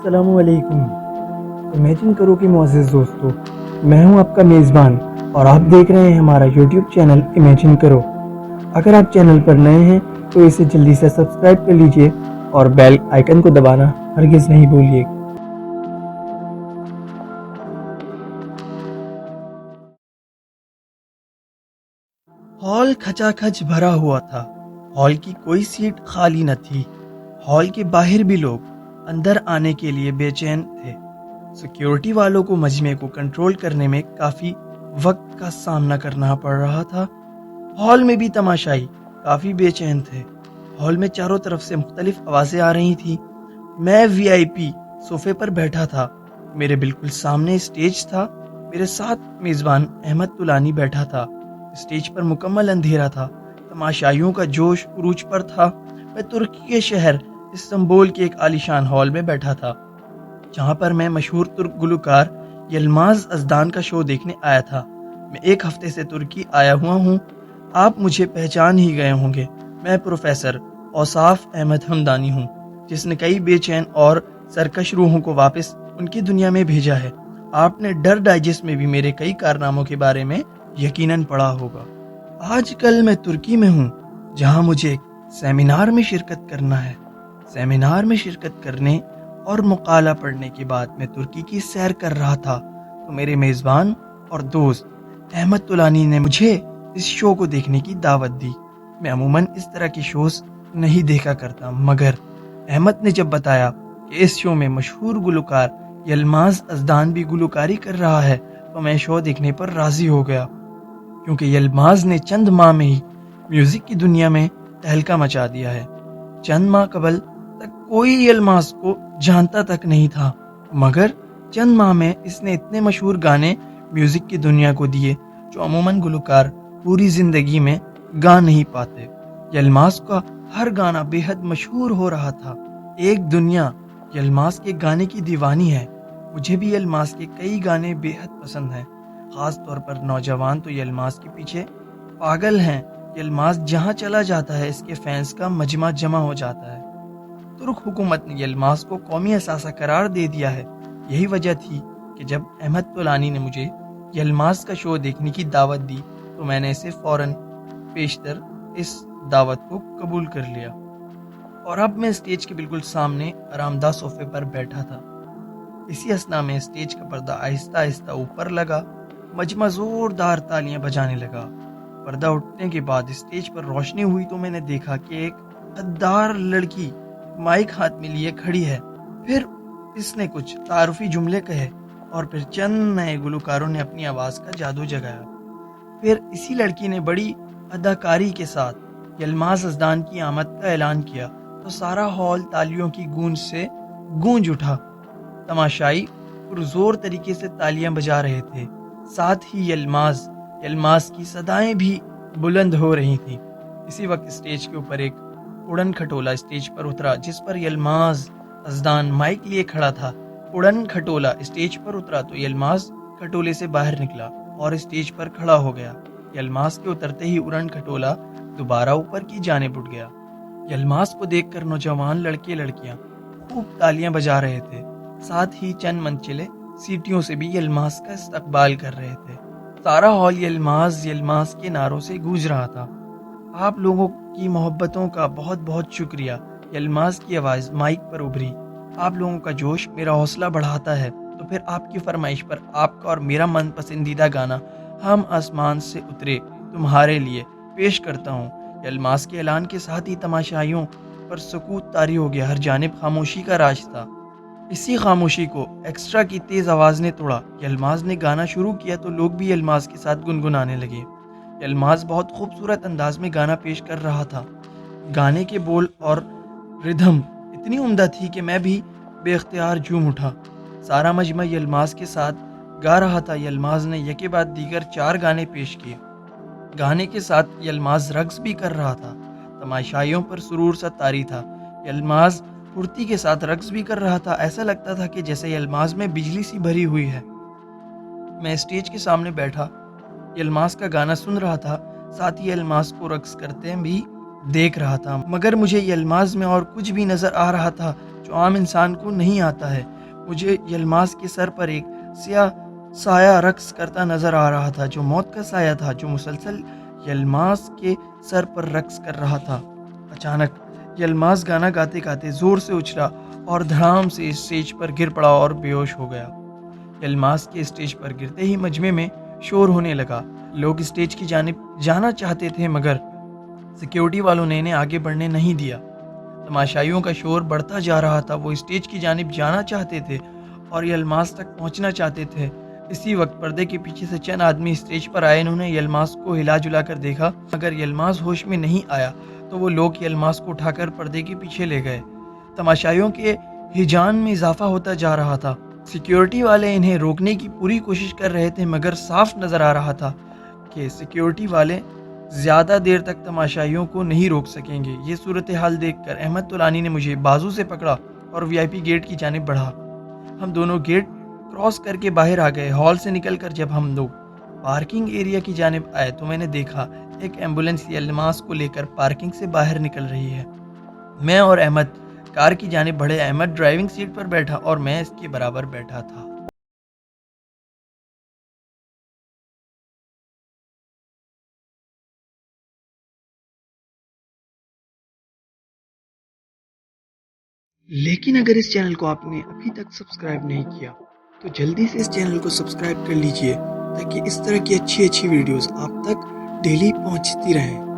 السلام علیکم۔ امیجن کرو کہ معزز دوستو، میں ہوں آپ کا میزبان اور آپ دیکھ رہے ہیں ہمارا یوٹیوب چینل امیجن کرو۔ اگر آپ چینل پر نئے ہیں تو اسے جلدی سے سبسکرائب کر لیجئے اور بیل آئیکن کو دبانا ہرگز نہیں بھولیے۔ ہال کھچا کھچ بھرا ہوا تھا۔ ہال کی کوئی سیٹ خالی نہ تھی۔ ہال کے باہر بھی لوگ اندر آنے کے لیے بے چین تھے۔ سیکیورٹی والوں کو مجمع کو کنٹرول کرنے میں کافی وقت کا سامنا کرنا پڑ رہا تھا۔ ہال میں بھی تماشائی کافی بے چین تھے۔ ہال میں چاروں طرف سے مختلف آوازیں آ رہی تھیں۔ میں وی آئی پی صوفے پر بیٹھا تھا۔ میرے بالکل سامنے اسٹیج تھا۔ میرے ساتھ میزبان احمد طولانی بیٹھا تھا۔ اسٹیج پر مکمل اندھیرا تھا۔ تماشائیوں کا جوش عروج پر تھا۔ میں ترکی کے شہر استنبول کے ایک عالیشان ہال میں بیٹھا تھا، جہاں پر میں مشہور ترک گلوکار یلماز ازدان کا شو دیکھنے آیا تھا۔ میں ایک ہفتے سے ترکی آیا ہوا ہوں۔ آپ مجھے پہچان ہی گئے ہوں گے۔ میں پروفیسر اوصاف احمد ہمدانی ہوں، جس نے کئی بے چین اور سرکش روحوں کو واپس ان کی دنیا میں بھیجا ہے۔ آپ نے ڈر ڈائجسٹ میں بھی میرے کئی کارناموں کے بارے میں یقیناً پڑھا ہوگا۔ آج کل میں ترکی میں ہوں، جہاں مجھے ایک سیمینار میں شرکت کرنا ہے۔ سیمینار میں شرکت کرنے اور مقالہ پڑھنے کے بعد میں ترکی کی سیر کر رہا تھا تو میرے میزبان اور دوست احمد طولانی نے مجھے اس شو کو دیکھنے کی دعوت دی۔ میں عموماً اس طرح کے شوز نہیں دیکھا کرتا، مگر احمد نے جب بتایا کہ اس شو میں مشہور گلوکار یلماز ازدان بھی گلوکاری کر رہا ہے تو میں شو دیکھنے پر راضی ہو گیا، کیونکہ یلماز نے چند ماہ میں ہی میوزک کی دنیا میں تہلکہ مچا دیا ہے۔ چند ماہ قبل تک کوئی یلماز کو جانتا تک نہیں تھا، مگر چند ماہ میں اس نے اتنے مشہور گانے میوزک کی دنیا کو دیے جو عموماً گلوکار پوری زندگی میں گا نہیں پاتے۔ یلماز کا ہر گانا بے حد مشہور ہو رہا تھا۔ ایک دنیا یلماز کے گانے کی دیوانی ہے۔ مجھے بھی یلماز کے کئی گانے بے حد پسند ہیں، خاص طور پر نوجوان تو یلماز کے پیچھے پاگل ہیں۔ یلماز جہاں چلا جاتا ہے اس کے فینس کا مجمع جمع ہو جاتا ہے۔ ترک حکومت نے یلماز کو قومی اثاثہ قرار دے دیا ہے۔ یہی وجہ تھی کہ جب احمد طولانی نے مجھے یلماز کا شو دیکھنے کی دعوت دی تو میں نے اسے فوراً پیشتر اس دعوت کو قبول کر لیا، اور اب میں اسٹیج کے بالکل سامنے آرام دہ صوفے پر بیٹھا تھا۔ اسی اثنا میں اسٹیج کا پردہ آہستہ آہستہ اوپر لگا۔ مجمع زوردار تالیاں بجانے لگا۔ پردہ اٹھنے کے بعد اسٹیج پر روشنی ہوئی تو میں نے دیکھا کہ ایک قددار لڑکی مائک ہاتھ میں لیے کھڑی ہے۔ پھر اس نے کچھ تعارفی جملے کہے اور پھر چند نئے گلوکاروں نے اپنی آواز کا جادو جگایا۔ پھر اسی لڑکی نے بڑی اداکاری کے ساتھ یلماز ازدان کی آمد کا اعلان کیا تو سارا ہال تالیوں کی گونج سے گونج اٹھا۔ تماشائی پرزور طریقے سے تالیاں بجا رہے تھے، ساتھ ہی یلماز کی صدائیں بھی بلند ہو رہی تھیں۔ اسی وقت اسٹیج کے اوپر ایک اڑن کھٹولا اسٹیج پر اترا، جس پر یلماز ازدان مائک لیے کھڑا تھا۔ اڑن کھٹولا اسٹیج پر اترا تو یلماز کھٹولے سے باہر نکلا اور اسٹیج پر کھڑا ہو گیا۔ یلماز کے اترتے ہی اڑن کھٹولا دوبارہ اوپر کی جانب اٹھ گیا۔ یلماز کو دیکھ کر نوجوان لڑکے لڑکیاں خوب تالیاں بجا رہے تھے، ساتھ ہی چند منچلے سیٹیوں سے بھی یلماز کا استقبال کر رہے تھے۔ سارا ہال یلماز کے نعروں سے گونج رہا تھا۔ آپ لوگوں کی محبتوں کا بہت بہت شکریہ۔ یلماز کی آواز مائک پر ابھری۔ آپ لوگوں کا جوش میرا حوصلہ بڑھاتا ہے، تو پھر آپ کی فرمائش پر آپ کا اور میرا من پسندیدہ گانا ہم آسمان سے اترے تمہارے لیے پیش کرتا ہوں۔ یلماز کے اعلان کے ساتھ ہی تماشائیوں پر سکوت طاری ہو گیا۔ ہر جانب خاموشی کا راج تھا۔ اسی خاموشی کو ایکسٹرا کی تیز آواز نے توڑا۔ یلماز نے گانا شروع کیا تو لوگ بھی یلماز کے ساتھ گنگنانے لگے۔ یلماز بہت خوبصورت انداز میں گانا پیش کر رہا تھا۔ گانے کے بول اور ردھم اتنی عمدہ تھی کہ میں بھی بے اختیار جھوم اٹھا۔ سارا مجمع یلماز کے ساتھ گا رہا تھا۔ یلماز نے یکے بعد دیگر 4 گانے پیش کیے۔ گانے کے ساتھ یلماز رقص بھی کر رہا تھا۔ تماشائیوں پر سرور سا طاری تھا۔ یلماز پھرتی کے ساتھ رقص بھی کر رہا تھا۔ ایسا لگتا تھا کہ جیسے یلماز میں بجلی سی بھری ہوئی ہے۔ میں اسٹیج کے سامنے بیٹھا یلماز کا گانا سن رہا تھا، ساتھ ہی یلماز کو رقص کرتے بھی دیکھ رہا تھا، مگر مجھے یہ الماس میں اور کچھ بھی نظر آ رہا تھا جو عام انسان کو نہیں آتا ہے۔ مجھے یہ الماس کے سر پر ایک سیاہ سایہ رقص کرتا نظر آ رہا تھا، جو موت کا سایہ تھا جو مسلسل یہ الماس کے سر پر رقص کر رہا تھا۔ اچانک یہ الماس گانا گاتے گاتے زور سے اچھلا اور دھڑام سے اسٹیج پر گر پڑا اور بے ہوش ہو گیا۔ یہ الماس کے اسٹیج پر گرتے ہی مجمع میں شور ہونے لگا۔ لوگ اسٹیج کی جانب جانا چاہتے تھے، مگر سیکیورٹی والوں نے انہیں آگے بڑھنے نہیں دیا۔ تماشائیوں کا شور بڑھتا جا رہا تھا، وہ اسٹیج کی جانب جانا چاہتے تھے اور یہ الماس تک پہنچنا چاہتے تھے۔ اسی وقت پردے کے پیچھے سے چند آدمی اسٹیج پر آئے۔ انہوں نے یہ الماس کو ہلا جلا کر دیکھا، مگر یہ الماس ہوش میں نہیں آیا، تو وہ لوگ یہ الماس کو اٹھا کر پردے کے پیچھے لے گئے۔ تماشائیوں کے ہیجان میں اضافہ ہوتا جا رہا تھا۔ سیکیورٹی والے انہیں روکنے کی پوری کوشش کر رہے تھے، مگر صاف نظر آ رہا تھا کہ سیکیورٹی والے زیادہ دیر تک تماشائیوں کو نہیں روک سکیں گے۔ یہ صورتحال دیکھ کر احمد طولانی نے مجھے بازو سے پکڑا اور وی آئی پی گیٹ کی جانب بڑھا۔ ہم دونوں گیٹ کراس کر کے باہر آ گئے۔ ہال سے نکل کر جب ہم لوگ پارکنگ ایریا کی جانب آئے تو میں نے دیکھا ایک ایمبولینس یہ الماس کو لے کر پارکنگ سے باہر نکل رہی ہے۔ میں اور احمد کار کی جانب بڑھے۔ احمد ڈرائیونگ سیٹ پر بیٹھا اور میں اس کے برابر بیٹھا تھا۔ لیکن اگر اس چینل کو آپ نے ابھی تک سبسکرائب نہیں کیا تو جلدی سے اس چینل کو سبسکرائب کر لیجئے، تاکہ اس طرح کی اچھی ویڈیوز آپ تک ڈیلی پہنچتی رہیں۔